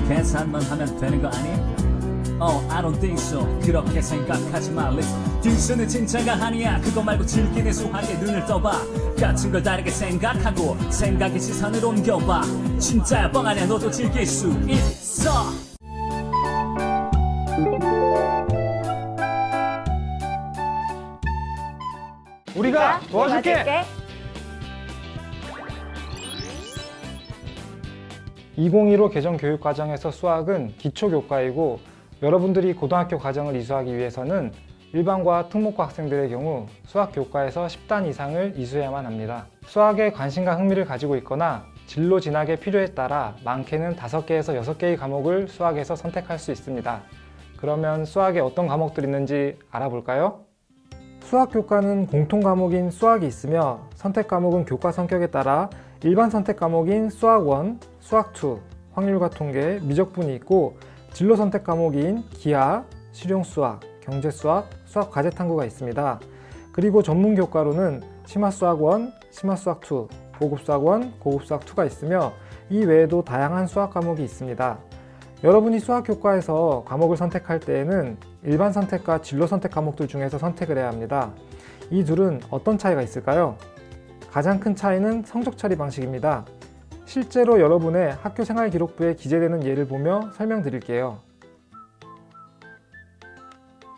계산만 하면 되는 거 아니? I don't think so. 그렇게 생각하지 마. 딕션은 진짜가 아니야. 그거 말고 즐기는 수학에 눈을 떠봐. 같은 걸 다르게 생각하고 생각의 시선을 옮겨봐. 진짜야 뻥 아니야. 너도 즐길 수 있어. 우리가 도와줄게. 2015 개정 교육과정에서 수학은 기초교과이고 여러분들이 고등학교 과정을 이수하기 위해서는 일반과 특목고 학생들의 경우 수학교과에서 10단 이상을 이수해야만 합니다. 수학에 관심과 흥미를 가지고 있거나 진로 진학의 필요에 따라 많게는 5개에서 6개의 과목을 수학에서 선택할 수 있습니다. 그러면 수학에 어떤 과목들이 있는지 알아볼까요? 수학교과는 공통 과목인 수학이 있으며 선택 과목은 교과 성격에 따라 일반 선택 과목인 수학 1, 수학 2, 확률과 통계, 미적분이 있고 진로 선택 과목인 기하, 실용수학, 경제수학, 수학과제탐구가 있습니다. 그리고 전문 교과로는 심화수학 1, 심화수학 2, 고급수학 1, 고급수학 2가 있으며 이 외에도 다양한 수학 과목이 있습니다. 여러분이 수학교과에서 과목을 선택할 때에는 일반 선택과 진로 선택 과목들 중에서 선택을 해야 합니다. 이 둘은 어떤 차이가 있을까요? 가장 큰 차이는 성적 처리 방식입니다. 실제로 여러분의 학교 생활 기록부에 기재되는 예를 보며 설명드릴게요.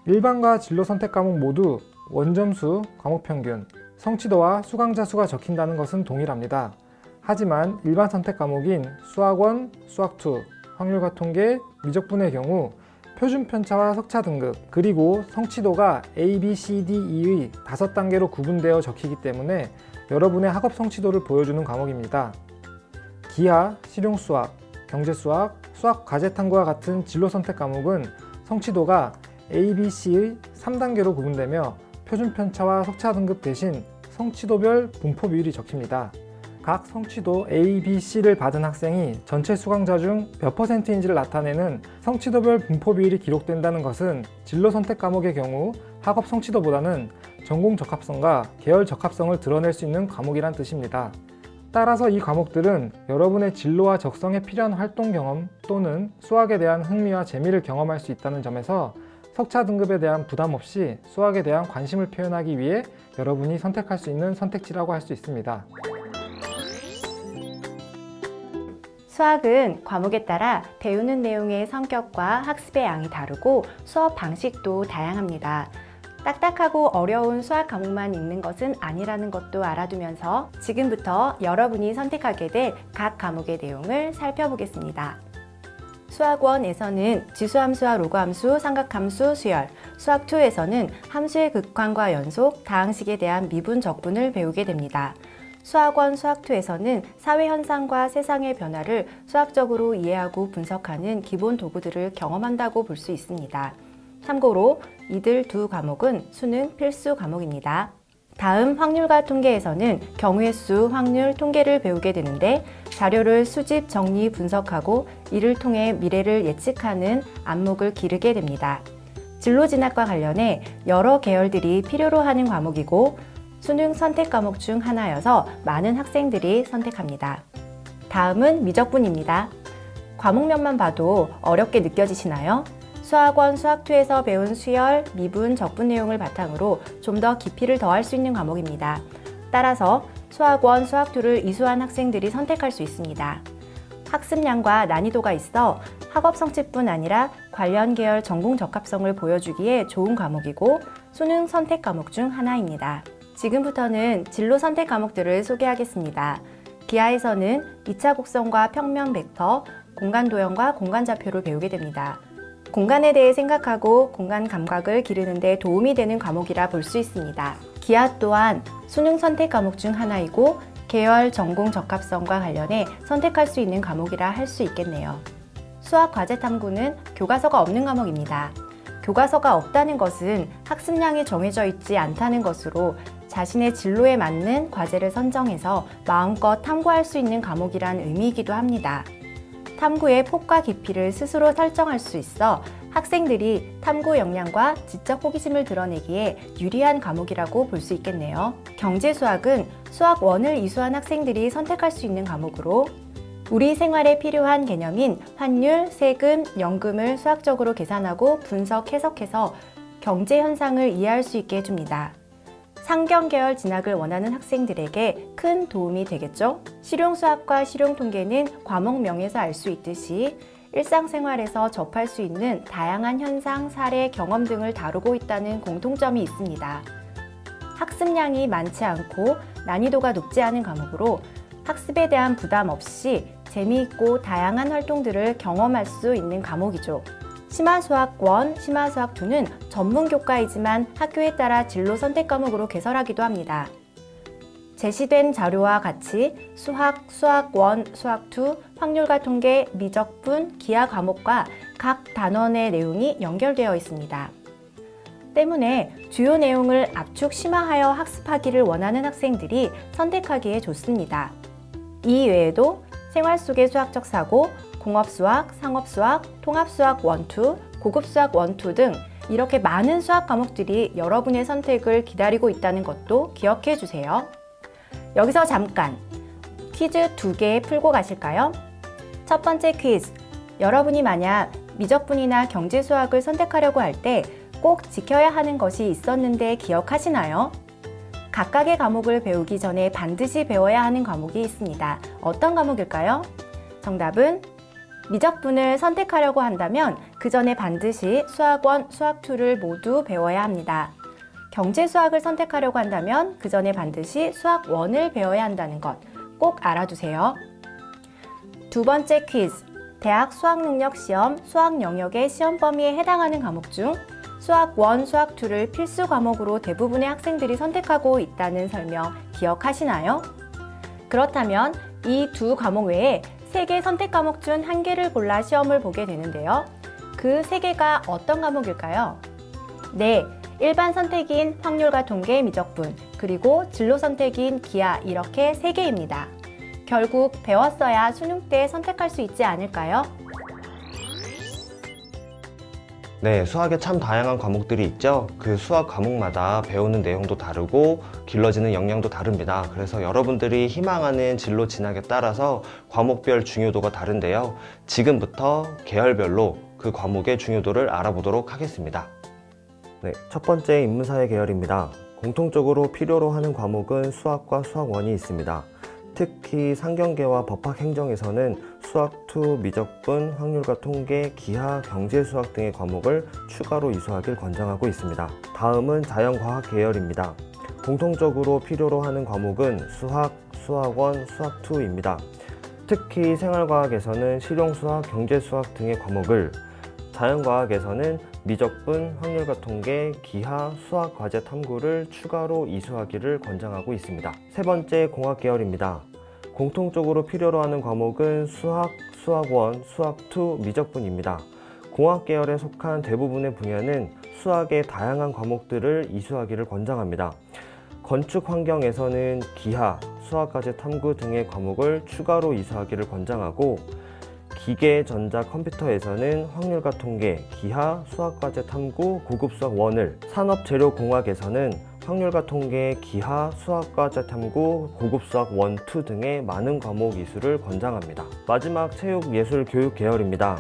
일반과 진로 선택 과목 모두 원점수, 과목 평균, 성취도와 수강자 수가 적힌다는 것은 동일합니다. 하지만 일반 선택 과목인 수학 1, 수학 2, 확률과 통계, 미적분의 경우 표준 편차와 석차 등급, 그리고 성취도가 A, B, C, D, E의 5단계로 구분되어 적히기 때문에 여러분의 학업 성취도를 보여주는 과목입니다. 기하, 실용수학, 경제수학, 수학과제탐구와 같은 진로 선택 과목은 성취도가 A, B, C의 3단계로 구분되며 표준 편차와 석차 등급 대신 성취도별 분포 비율이 적힙니다. 각 성취도 A, B, C를 받은 학생이 전체 수강자 중 몇 %인지를 나타내는 성취도별 분포 비율이 기록된다는 것은 진로 선택 과목의 경우 학업 성취도보다는 전공 적합성과 계열 적합성을 드러낼 수 있는 과목이란 뜻입니다. 따라서 이 과목들은 여러분의 진로와 적성에 필요한 활동 경험 또는 수학에 대한 흥미와 재미를 경험할 수 있다는 점에서 석차 등급에 대한 부담 없이 수학에 대한 관심을 표현하기 위해 여러분이 선택할 수 있는 선택지라고 할 수 있습니다. 수학은 과목에 따라 배우는 내용의 성격과 학습의 양이 다르고 수업 방식도 다양합니다. 딱딱하고 어려운 수학 과목만 있는 것은 아니라는 것도 알아두면서 지금부터 여러분이 선택하게 될 각 과목의 내용을 살펴보겠습니다. 수학 1에서는 지수함수와 로그함수, 삼각함수, 수열, 수학 2에서는 함수의 극한과 연속, 다항식에 대한 미분, 적분을 배우게 됩니다. 수학 1, 수학 2에서는 사회현상과 세상의 변화를 수학적으로 이해하고 분석하는 기본 도구들을 경험한다고 볼 수 있습니다. 참고로 이들 두 과목은 수능 필수 과목입니다. 다음 확률과 통계에서는 경우의 수, 확률, 통계를 배우게 되는데 자료를 수집, 정리, 분석하고 이를 통해 미래를 예측하는 안목을 기르게 됩니다. 진로 진학과 관련해 여러 계열들이 필요로 하는 과목이고 수능 선택 과목 중 하나여서 많은 학생들이 선택합니다. 다음은 미적분입니다. 과목명만 봐도 어렵게 느껴지시나요? 수학 1, 수학 2에서 배운 수열, 미분, 적분 내용을 바탕으로 좀 더 깊이를 더할 수 있는 과목입니다. 따라서 수학 1, 수학 2를 이수한 학생들이 선택할 수 있습니다. 학습량과 난이도가 있어 학업 성취뿐 아니라 관련 계열 전공 적합성을 보여주기에 좋은 과목이고 수능 선택 과목 중 하나입니다. 지금부터는 진로 선택 과목들을 소개하겠습니다. 기하에서는 2차 곡선과 평면 벡터, 공간 도형과 공간 좌표를 배우게 됩니다. 공간에 대해 생각하고 공간 감각을 기르는 데 도움이 되는 과목이라 볼 수 있습니다. 기하 또한 수능 선택 과목 중 하나이고 계열 전공 적합성과 관련해 선택할 수 있는 과목이라 할 수 있겠네요. 수학 과제 탐구는 교과서가 없는 과목입니다. 교과서가 없다는 것은 학습량이 정해져 있지 않다는 것으로 자신의 진로에 맞는 과제를 선정해서 마음껏 탐구할 수 있는 과목이란 의미이기도 합니다. 탐구의 폭과 깊이를 스스로 설정할 수 있어 학생들이 탐구 역량과 지적 호기심을 드러내기에 유리한 과목이라고 볼 수 있겠네요. 경제수학은 수학 1을 이수한 학생들이 선택할 수 있는 과목으로 우리 생활에 필요한 개념인 환율, 세금, 연금을 수학적으로 계산하고 분석, 해석해서 경제 현상을 이해할 수 있게 해줍니다. 상경 계열 진학을 원하는 학생들에게 큰 도움이 되겠죠? 실용수학과 실용통계는 과목명에서 알 수 있듯이 일상생활에서 접할 수 있는 다양한 현상, 사례, 경험 등을 다루고 있다는 공통점이 있습니다. 학습량이 많지 않고 난이도가 높지 않은 과목으로 학습에 대한 부담 없이 재미있고 다양한 활동들을 경험할 수 있는 과목이죠. 심화수학 1, 심화수학 2는 전문 교과이지만 학교에 따라 진로 선택 과목으로 개설하기도 합니다. 제시된 자료와 같이 수학, 수학 1, 수학 2, 확률과 통계, 미적분, 기하 과목과 각 단원의 내용이 연결되어 있습니다. 때문에 주요 내용을 압축 심화하여 학습하기를 원하는 학생들이 선택하기에 좋습니다. 이 외에도 생활 속의 수학적 사고, 공업수학, 상업수학, 통합수학 1, 2, 고급수학 1, 2 등 이렇게 많은 수학 과목들이 여러분의 선택을 기다리고 있다는 것도 기억해 주세요. 여기서 잠깐 퀴즈 2개 풀고 가실까요? 첫 번째 퀴즈, 여러분이 만약 미적분이나 경제수학을 선택하려고 할 때 꼭 지켜야 하는 것이 있었는데 기억하시나요? 각각의 과목을 배우기 전에 반드시 배워야 하는 과목이 있습니다. 어떤 과목일까요? 정답은 미적분을 선택하려고 한다면 그 전에 반드시 수학 1, 수학 2를 모두 배워야 합니다. 경제수학을 선택하려고 한다면 그 전에 반드시 수학 1을 배워야 한다는 것 꼭 알아두세요. 두 번째 퀴즈, 대학 수학능력시험 수학 영역의 시험 범위에 해당하는 과목 중 수학 1, 수학 2를 필수 과목으로 대부분의 학생들이 선택하고 있다는 설명 기억하시나요? 그렇다면 이 두 과목 외에 3개 선택 과목 중 1개를 골라 시험을 보게 되는데요. 그 3개가 어떤 과목일까요? 네, 일반 선택인 확률과 통계, 미적분, 그리고 진로 선택인 기하 이렇게 3개입니다. 결국 배웠어야 수능 때 선택할 수 있지 않을까요? 네, 수학에 참 다양한 과목들이 있죠. 그 수학 과목마다 배우는 내용도 다르고 길러지는 역량도 다릅니다. 그래서 여러분들이 희망하는 진로 진학에 따라서 과목별 중요도가 다른데요. 지금부터 계열별로 그 과목의 중요도를 알아보도록 하겠습니다. 네, 첫 번째 인문사회 계열입니다. 공통적으로 필요로 하는 과목은 수학과 수학 1이 있습니다. 특히 상경계와 법학행정에서는 수학 2, 미적분, 확률과 통계, 기하, 경제수학 등의 과목을 추가로 이수하길 권장하고 있습니다. 다음은 자연과학 계열입니다. 공통적으로 필요로 하는 과목은 수학, 수학 1, 수학 2입니다. 특히 생활과학에서는 실용수학, 경제수학 등의 과목을, 자연과학에서는 미적분, 확률과 통계, 기하, 수학 과제 탐구를 추가로 이수하기를 권장하고 있습니다. 세 번째 공학 계열입니다. 공통적으로 필요로 하는 과목은 수학, 수학 1, 수학 2, 미적분입니다. 공학 계열에 속한 대부분의 분야는 수학의 다양한 과목들을 이수하기를 권장합니다. 건축 환경에서는 기하, 수학 과제 탐구 등의 과목을 추가로 이수하기를 권장하고, 기계, 전자, 컴퓨터에서는 확률과 통계, 기하, 수학과제 탐구, 고급 수학 1을, 산업재료공학에서는 확률과 통계, 기하, 수학과제 탐구, 고급 수학 1, 2 등의 많은 과목 이수를 권장합니다. 마지막 체육, 예술, 교육 계열입니다.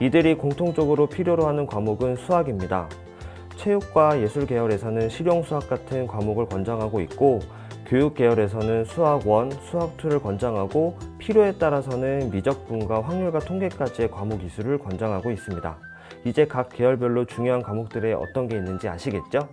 이들이 공통적으로 필요로 하는 과목은 수학입니다. 체육과 예술 계열에서는 실용수학 같은 과목을 권장하고 있고, 교육 계열에서는 수학 1, 수학 2를 권장하고 필요에 따라서는 미적분과 확률과 통계까지의 과목 이수를 권장하고 있습니다. 이제 각 계열별로 중요한 과목들에 어떤 게 있는지 아시겠죠?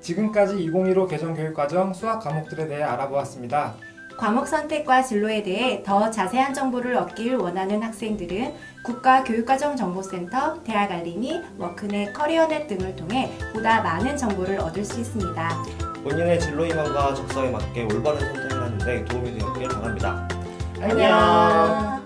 지금까지 2015 개정교육과정 수학 과목들에 대해 알아보았습니다. 과목 선택과 진로에 대해 더 자세한 정보를 얻길 원하는 학생들은 국가교육과정정보센터, 대학알림이, 워크넷, 커리어넷 등을 통해 보다 많은 정보를 얻을 수 있습니다. 본인의 진로 희망과 적성에 맞게 올바른 선택을 하는 데 도움이 되었길 바랍니다. 안녕.